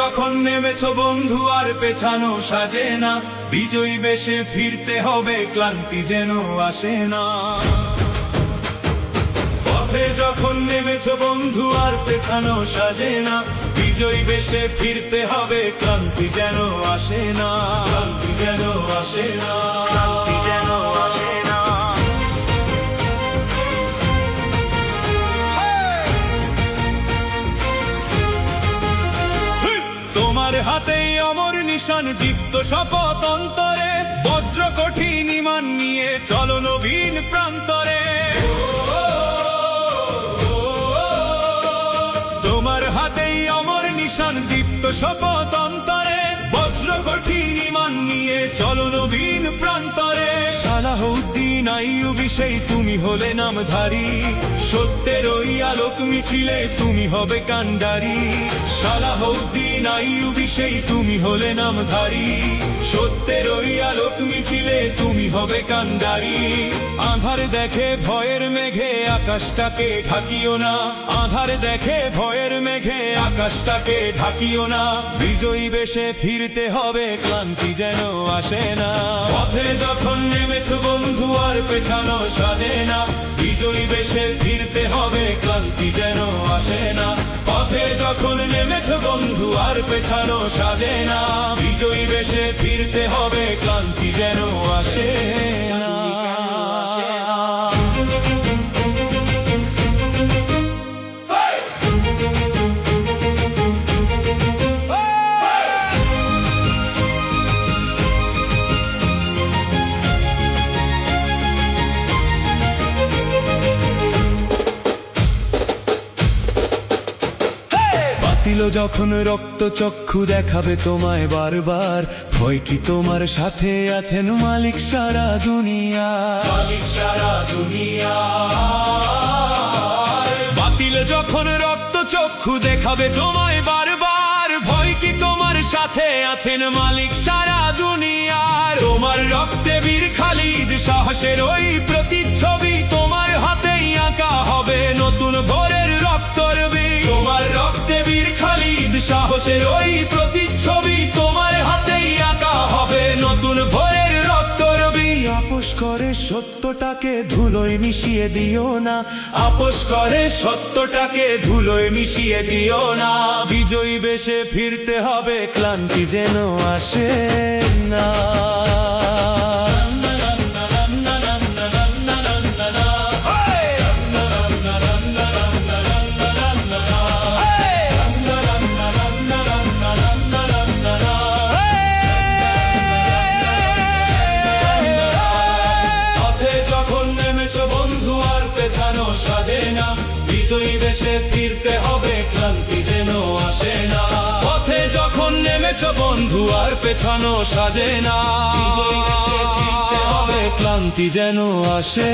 যখন নেমেছো বন্ধু আর পেছানো সাজে না, বিজয়ী বেশে ফিরতে হবে ক্লান্তি যেন আসে না। পথে যখন নেমেছো বন্ধু আর পেছানো সাজে না, বিজয়ী বেশে ফিরতে হবে ক্লান্তি যেন আসে না, ক্লান্তি যেন আসে না, ক্লান্তি যেন আসে না। তোমার হাতেই অমর নিশান, দীপ্ত শপথ অন্তরে, বজ্র কঠিন ইমান নিয়ে চলো নবীন প্রান্তরে। তোমার হাতেই অমর নিশান, দীপ্ত শপথ অন্তরে, বজ্র কঠিন ইমান নিয়ে চলো নবীন প্রান্তরে। সালাহউদ্দিন আইয়ুবী সেই তুমি হলে নামধারী, সত্যের ওই আলোক মিছিলে তুমি হবে কান্ডারি। সালাহউদ্দিন আইয়ুবী সেই তুমি হলে নামধারী, সত্যের ওই আলোক মিছিলে তুমি হবে কান্ডারি। আঁধার দেখে ভয়ের মেঘে আকাশটাকে ঢাকিও না, আঁধার দেখে ভয়ের মেঘে আকাশটাকে ঢাকিও না। বিজয়ী বেশে ফিরতে হবে ক্লান্তি যেন আসে না। পথে যখন নেমেছো বন্ধু আর পেছানো সাজে না, বিজয়ী বেশে ফিরতে হবে ক্লান্তি যেন আসে না। পথে যখন নেমেছো বন্ধু আর পেছানো সাজে না, বিজয়ী বেশে ফিরতে হবে ক্লান্তি যেন আসে না। বাতিল যখন রক্ত চক্ষু দেখাবে তোমায় বারবার, ভয় কি তোমার সাথে আছেন মালিক সারা দুনিয়া, মালিক সারা দুনিয়া। বাতিল যখন রক্ত চক্ষু দেখাবে তোমায় বারবার, ভয় কি তোমার সাথে আছেন মালিক সারা দুনিয়ার। তোমার রক্তে বীর খালিদ সাহসের ওই প্রতিচ্ছবি, তোমার হাতেই আঁকা হবে নতুন ভোরের রক্তরবি। তোমার রক্তে বীর খালিদ সাহসের ওই প্রতিচ্ছবি, তোমার হাতেই আঁকা হবে নতুন ভোরের রক্তরবি। আপোষ করে সত্যটাকে ধুলোয় মিশিয়ে দিও না, আপোষ করে সত্যটাকে ধুলোয় মিশিয়ে দিও না। বিজয়ী বেশে ফিরতে হবে ক্লান্তি যেন আসে না। সাজে না, বিজয়ী বেশে ফিরতে হবে ক্লান্তি যেন আসে না। পথে যখন নেমেছো বন্ধু আর পেছানো সাজে না, বিজয়ী বেশে ফিরতে হবে ক্লান্তি যেন আসে